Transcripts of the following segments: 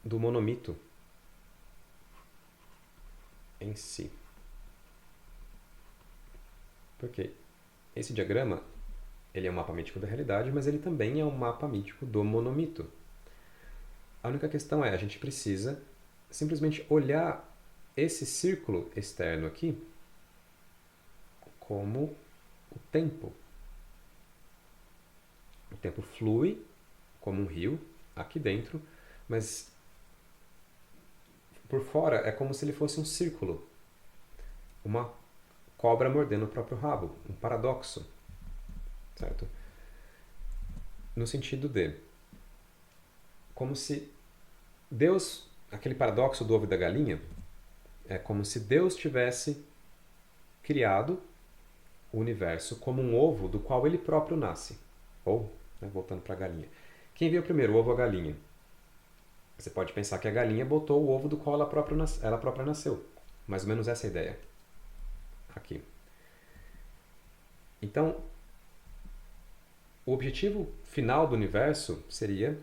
do monomito em si. Porque esse diagrama, ele é um mapa mítico da realidade, mas ele também é um mapa mítico do monomito. A única questão é, a gente precisa simplesmente olhar esse círculo externo aqui como o tempo. O tempo flui como um rio aqui dentro, mas por fora é como se ele fosse um círculo, uma cobra mordendo o próprio rabo, um paradoxo, certo? No sentido de, como se Deus, aquele paradoxo do ovo e da galinha, é como se Deus tivesse criado o universo como um ovo do qual ele próprio nasce. Ou, né, voltando para a galinha. Quem veio primeiro, o ovo ou a galinha? Você pode pensar que a galinha botou o ovo do qual ela própria nasceu. Mais ou menos essa é a ideia. Aqui. Então, o objetivo final do universo seria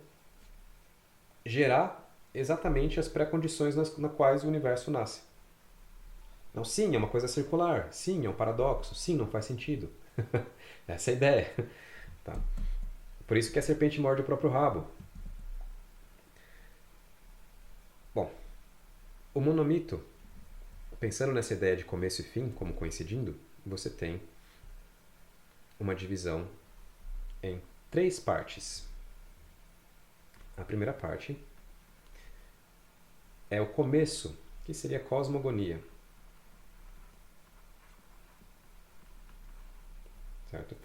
gerar exatamente as pré-condições nas quais o universo nasce. Não, sim, é uma coisa circular. Sim, é um paradoxo. Sim, não faz sentido. Essa é a ideia. Tá? Por isso que a serpente morde o próprio rabo. Bom, o monomito, pensando nessa ideia de começo e fim como coincidindo, você tem uma divisão em 3 partes. A primeira parte é o começo, que seria a cosmogonia. Certo?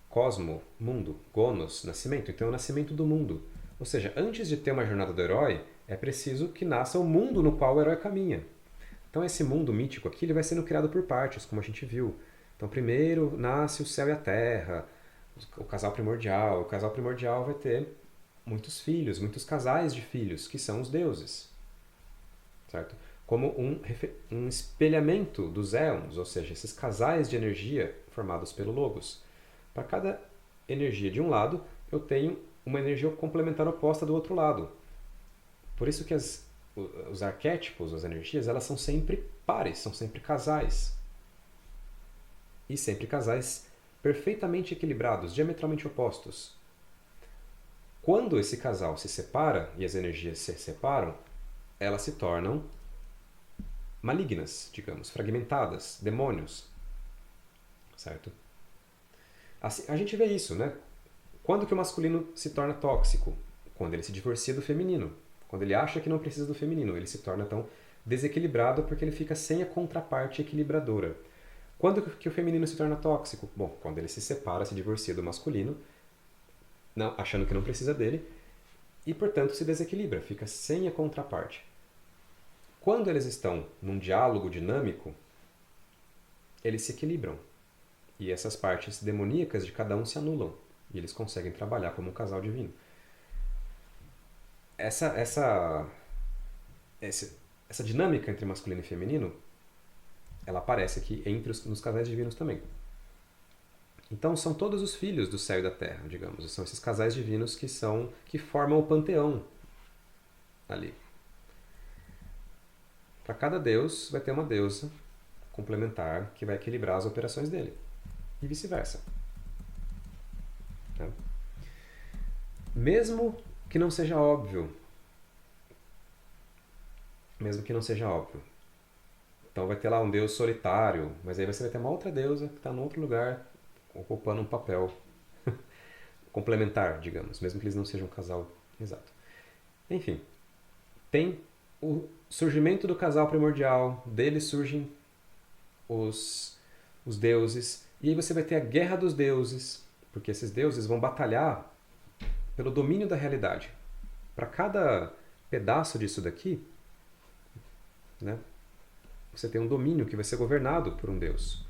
Cosmo, mundo, gonos, nascimento. Então é o nascimento do mundo. Ou seja, antes de ter uma jornada do herói, é preciso que nasça o mundo no qual o herói caminha. Então esse mundo mítico aqui ele vai sendo criado por partes, como a gente viu. Então primeiro nasce o céu e a terra, o casal primordial. O casal primordial vai ter muitos filhos, muitos casais de filhos, que são os deuses. Certo? Como um espelhamento dos éons, ou seja, esses casais de energia formados pelo Logos. Para cada energia de um lado, eu tenho uma energia complementar oposta do outro lado. Por isso que os arquétipos, as energias, elas são sempre pares, são sempre casais. E sempre casais perfeitamente equilibrados, diametralmente opostos. Quando esse casal se separa e as energias se separam, elas se tornam malignas, digamos, fragmentadas, demônios. Certo? Assim, a gente vê isso, né? Quando que o masculino se torna tóxico? Quando ele se divorcia do feminino. Quando ele acha que não precisa do feminino, ele se torna tão desequilibrado porque ele fica sem a contraparte equilibradora. Quando que o feminino se torna tóxico? Bom, quando ele se separa, se divorcia do masculino, não, achando que não precisa dele, e portanto se desequilibra, fica sem a contraparte. Quando eles estão num diálogo dinâmico, eles se equilibram. E essas partes demoníacas de cada um se anulam. E eles conseguem trabalhar como um casal divino. Essa dinâmica entre masculino e feminino, ela aparece aqui nos casais divinos também. Então são todos os filhos do céu e da terra, digamos. São esses casais divinos que formam o panteão ali. Para cada deus vai ter uma deusa complementar que vai equilibrar as operações dele. E vice-versa. Tá? Mesmo que não seja óbvio. Mesmo que não seja óbvio. Então vai ter lá um deus solitário, mas aí você vai ter uma outra deusa que está em outro lugar, ocupando um papel complementar, digamos, mesmo que eles não sejam um casal exato. Enfim, tem o surgimento do casal primordial, deles surgem os deuses, e aí você vai ter a guerra dos deuses, porque esses deuses vão batalhar pelo domínio da realidade. Para cada pedaço disso daqui, né, você tem um domínio que vai ser governado por um deus.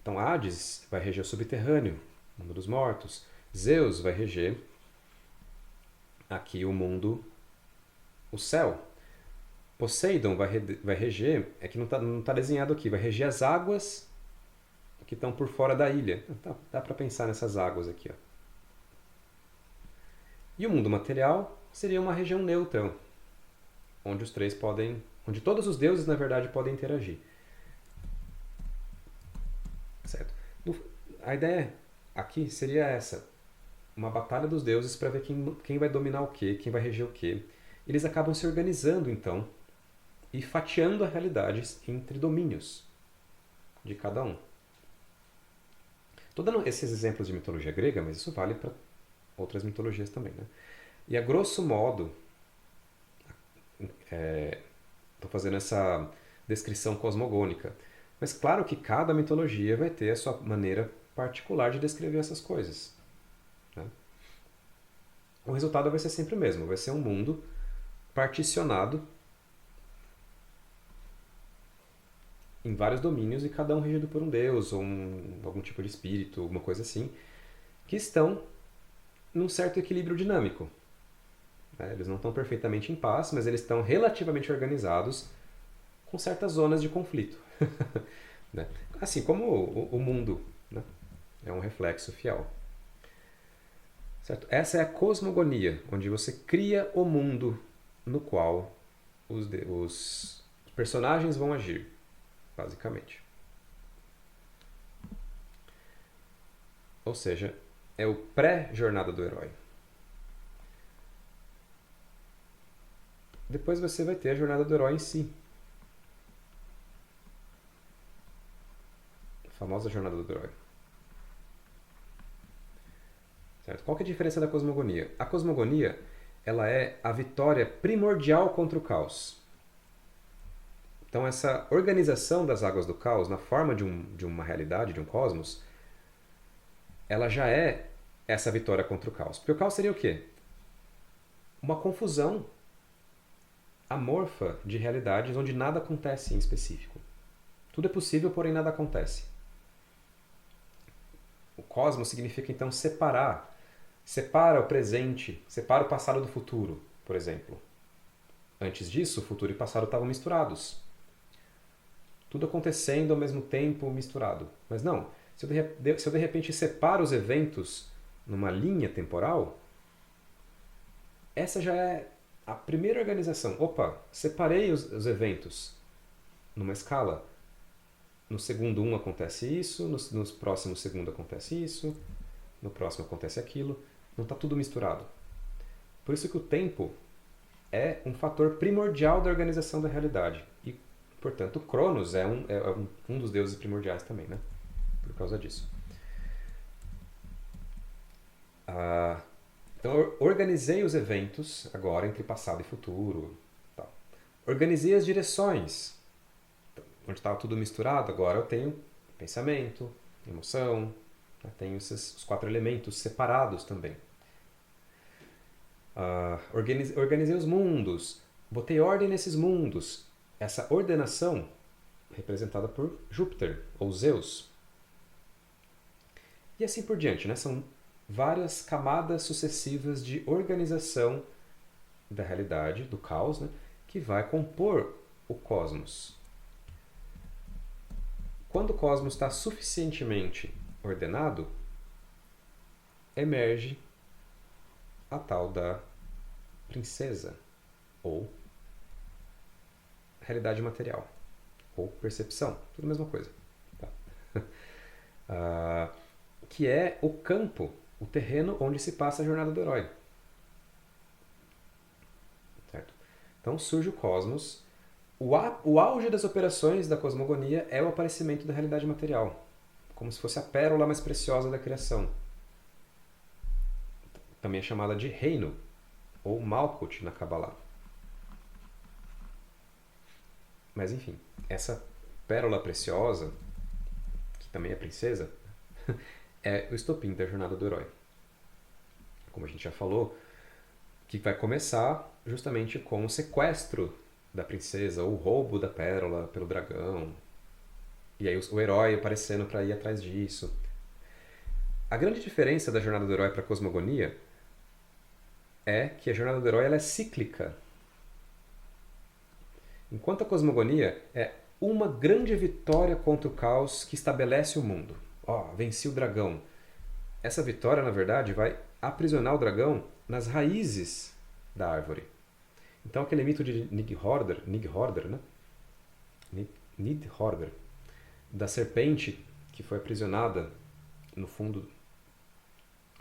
Então Hades vai reger o subterrâneo, o mundo dos mortos. Zeus vai reger aqui o mundo, o céu. Poseidon vai reger, é que não tá desenhado aqui, vai reger as águas que estão por fora da ilha. Dá para pensar nessas águas aqui. Ó. E o mundo material seria uma região neutra, onde onde todos os deuses na verdade podem interagir. Certo? A ideia aqui seria essa, uma batalha dos deuses para ver quem vai dominar o quê, quem vai reger o quê. Eles acabam se organizando então e fatiando a realidade entre domínios de cada um. Estou dando esses exemplos de mitologia grega, mas isso vale para outras mitologias também, né? E a grosso modo, estou fazendo essa descrição cosmogônica. Mas claro que cada mitologia vai ter a sua maneira particular de descrever essas coisas, né? O resultado vai ser sempre o mesmo, vai ser um mundo particionado em vários domínios e cada um regido por um deus ou algum tipo de espírito, alguma coisa assim, que estão num certo equilíbrio dinâmico. Eles não estão perfeitamente em paz, mas eles estão relativamente organizados com certas zonas de conflito. Né? Assim como o mundo, né? É um reflexo fiel. Certo? Essa é a cosmogonia, onde você cria o mundo no qual os personagens vão agir, basicamente. Ou seja, é o pré-jornada do herói. Depois você vai ter a jornada do herói em si. A famosa jornada do herói. Certo? Qual que é a diferença da cosmogonia? A cosmogonia, ela é a vitória primordial contra o caos. Então essa organização das águas do caos na forma de uma realidade, de um cosmos, ela já é essa vitória contra o caos. Porque o caos seria o quê? Uma confusão amorfa de realidades onde nada acontece em específico. Tudo é possível, porém nada acontece. O cosmos significa então separar. Separa o presente, separa o passado do futuro, por exemplo. Antes disso, o futuro e o passado estavam misturados. Tudo acontecendo ao mesmo tempo, misturado. Mas não, se eu de repente separo os eventos numa linha temporal, essa já é a primeira organização. Opa, separei os eventos numa escala. No segundo 1 acontece isso, no próximo segundo acontece isso, no próximo acontece aquilo. Não está tudo misturado. Por isso que o tempo é um fator primordial da organização da realidade. E, portanto, Cronos é um dos deuses primordiais também, né? Por causa disso. Então, eu organizei os eventos agora entre passado e futuro. Tá. Organizei as direções. Onde estava tudo misturado, agora eu tenho pensamento, emoção, tenho os 4 elementos separados também. Organizei os mundos, botei ordem nesses mundos. Essa ordenação, representada por Júpiter, ou Zeus. E assim por diante, né? São várias camadas sucessivas de organização da realidade, do caos, né? Que vai compor o cosmos. Quando o cosmos está suficientemente ordenado, emerge a tal da princesa, ou realidade material, ou percepção, tudo a mesma coisa. Tá? Que é o campo, o terreno onde se passa a jornada do herói. Certo? Então surge o cosmos. O auge das operações da cosmogonia é o aparecimento da realidade material, como se fosse a pérola mais preciosa da criação. Também é chamada de reino, ou Malkut na Kabbalah. Mas enfim, essa pérola preciosa, que também é princesa, é o estopim da jornada do herói. Como a gente já falou, que vai começar justamente com o sequestro da princesa, ou o roubo da pérola pelo dragão. E aí o herói aparecendo para ir atrás disso. A grande diferença da jornada do herói para a cosmogonia é que a jornada do herói ela é cíclica. Enquanto a cosmogonia é uma grande vitória contra o caos que estabelece o mundo. Venci o dragão. Essa vitória, na verdade, vai aprisionar o dragão nas raízes da árvore. Então aquele mito de Nidhogger, né? Nidhogger, da serpente que foi aprisionada no fundo,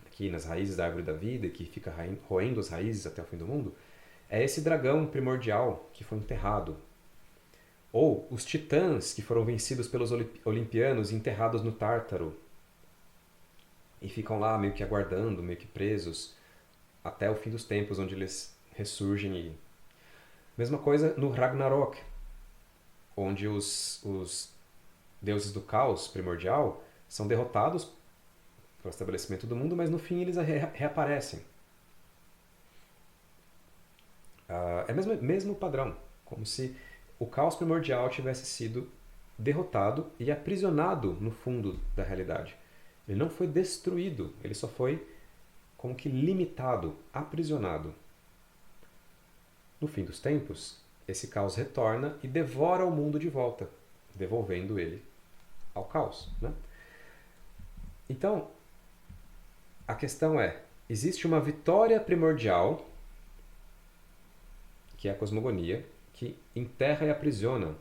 aqui nas raízes da árvore da vida, que fica roendo as raízes até o fim do mundo, é esse dragão primordial que foi enterrado. Ou os titãs que foram vencidos pelos olimpianos e enterrados no Tártaro e ficam lá meio que aguardando, meio que presos até o fim dos tempos, onde eles ressurgem. E mesma coisa no Ragnarok, onde os deuses do caos primordial são derrotados pelo estabelecimento do mundo, mas no fim eles reaparecem. É o mesmo padrão, como se o caos primordial tivesse sido derrotado e aprisionado no fundo da realidade. Ele não foi destruído, ele só foi como que limitado, aprisionado. No fim dos tempos, esse caos retorna e devora o mundo de volta, devolvendo ele ao caos, né? Então, a questão é, existe uma vitória primordial, que é a cosmogonia, que enterra e aprisiona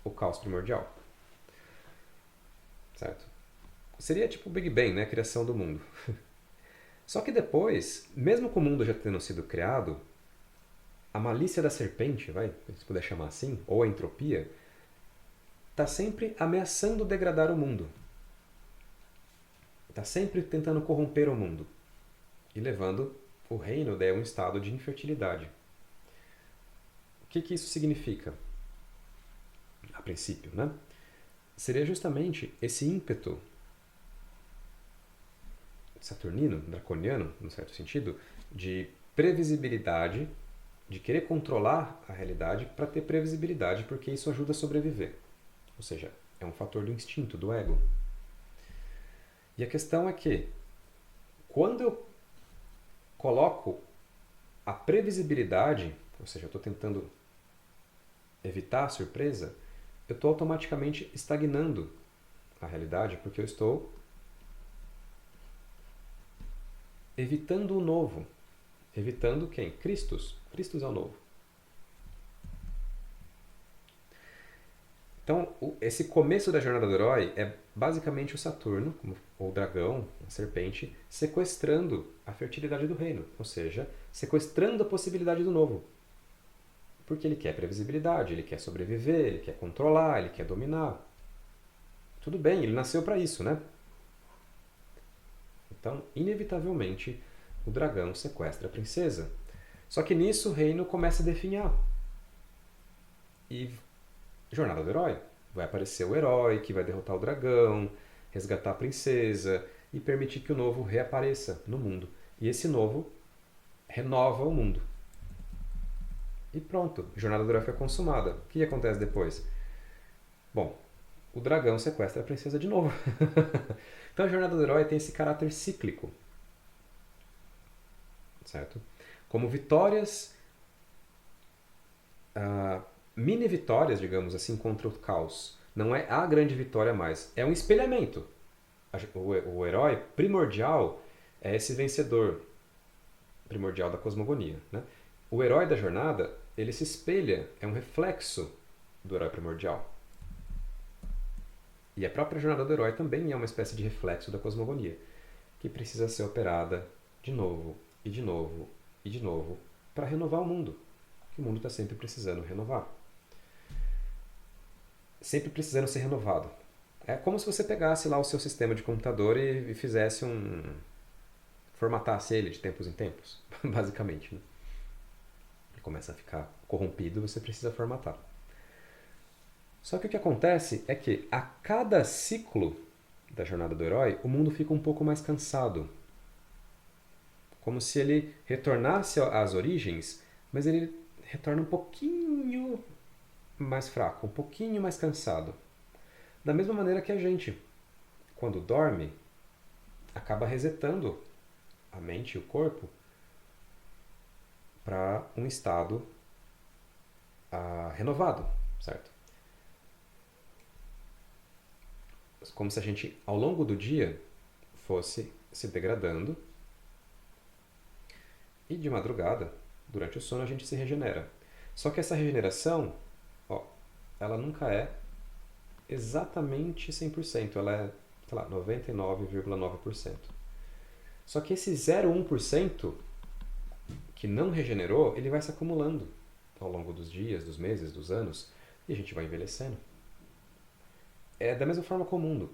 o caos primordial. Certo? Seria tipo o Big Bang, né? A criação do mundo. Só que depois, mesmo com o mundo já tendo sido criado, a malícia da serpente, se puder chamar assim, ou a entropia, está sempre ameaçando degradar o mundo. Está sempre tentando corromper o mundo. E levando o reino a um estado de infertilidade. O que isso significa? A princípio, né? Seria justamente esse ímpeto saturnino, draconiano, num certo sentido, de previsibilidade, de querer controlar a realidade para ter previsibilidade, porque isso ajuda a sobreviver. Ou seja, é um fator do instinto, do ego. E a questão é que, quando eu coloco a previsibilidade, ou seja, eu estou tentando evitar a surpresa, eu estou automaticamente estagnando a realidade, porque eu estou evitando o novo. Evitando quem? Cristos. Cristos é o novo. Então, esse começo da jornada do herói é basicamente o Saturno, ou o dragão, a serpente, sequestrando a fertilidade do reino. Ou seja, sequestrando a possibilidade do novo. Porque ele quer previsibilidade, ele quer sobreviver, ele quer controlar, ele quer dominar. Tudo bem, ele nasceu para isso, né? Então, inevitavelmente, o dragão sequestra a princesa. Só que nisso o reino começa a definhar. E jornada do herói. Vai aparecer o herói que vai derrotar o dragão, resgatar a princesa e permitir que o novo reapareça no mundo. E esse novo renova o mundo. E pronto, a jornada do herói foi consumada. O que acontece depois? Bom, o dragão sequestra a princesa de novo. Então a jornada do herói tem esse caráter cíclico. Certo? Como vitórias, mini vitórias, digamos assim, contra o caos. Não é a grande vitória mais. É um espelhamento. O herói primordial é esse vencedor primordial da cosmogonia, né? O herói da jornada, ele se espelha, é um reflexo do herói primordial. E a própria jornada do herói também é uma espécie de reflexo da cosmogonia, que precisa ser operada de novo, e de novo, e de novo, para renovar o mundo. Que o mundo está sempre precisando renovar. Sempre precisando ser renovado. É como se você pegasse lá o seu sistema de computador e fizesse formatasse ele de tempos em tempos, basicamente, né? Ele começa a ficar corrompido, você precisa formatar. Só que o que acontece é que a cada ciclo da jornada do herói, o mundo fica um pouco mais cansado. Como se ele retornasse às origens, mas ele retorna um pouquinho mais fraco, um pouquinho mais cansado. Da mesma maneira que a gente, quando dorme, acaba resetando a mente e o corpo para um estado renovado, certo? Como se a gente, ao longo do dia, fosse se degradando e de madrugada Durante o sono a gente se regenera. Só que essa regeneração, ó, ela nunca é exatamente 100%, ela é, sei lá, 99,9%. Só que esse 0,1% que não regenerou, ele vai se acumulando ao longo dos dias, dos meses, dos anos, e a gente vai envelhecendo. É da mesma forma com o mundo.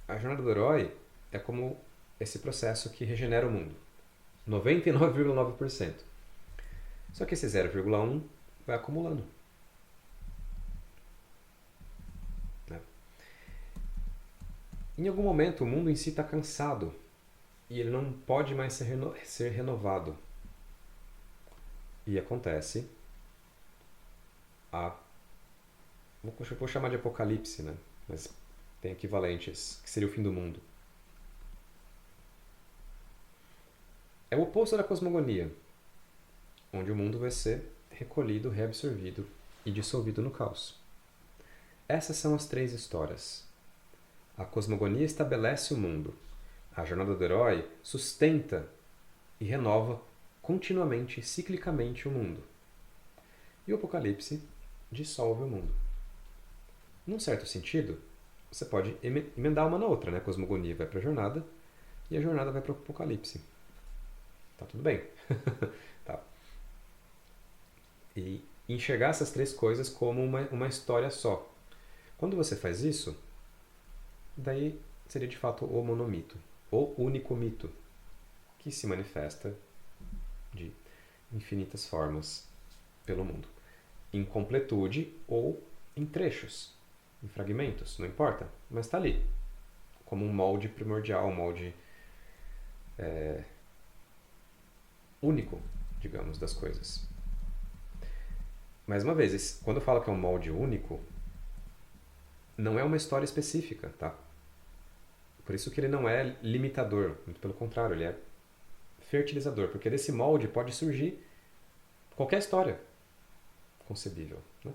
A jornada do herói é como esse processo que regenera o mundo. 99,9%. Só que esse 0,1 vai acumulando. Né? Em algum momento o mundo em si está cansado e ele não pode mais ser renovado. E acontece a... Vou chamar de apocalipse, né? Mas tem equivalentes, que seria o fim do mundo. É o oposto da cosmogonia, onde o mundo vai ser recolhido, reabsorvido e dissolvido no caos. Essas são as três histórias. A cosmogonia estabelece o mundo. A jornada do herói sustenta e renova continuamente, ciclicamente o mundo. E o Apocalipse dissolve o mundo. Num certo sentido, você pode emendar uma na outra, né? A cosmogonia vai para a jornada e a jornada vai para o Apocalipse. Tá tudo bem. Tá. E enxergar essas três coisas como uma história só. Quando você faz isso, daí seria de fato o monomito, o único mito, que se manifesta de infinitas formas pelo mundo. Em completude ou em trechos, em fragmentos, não importa, mas está ali, como um molde primordial, um molde único, digamos, das coisas. Mais uma vez, quando eu falo que é um molde único, não é uma história específica, tá? Por isso que ele não é limitador, muito pelo contrário, ele é fertilizador, porque desse molde pode surgir qualquer história concebível, né?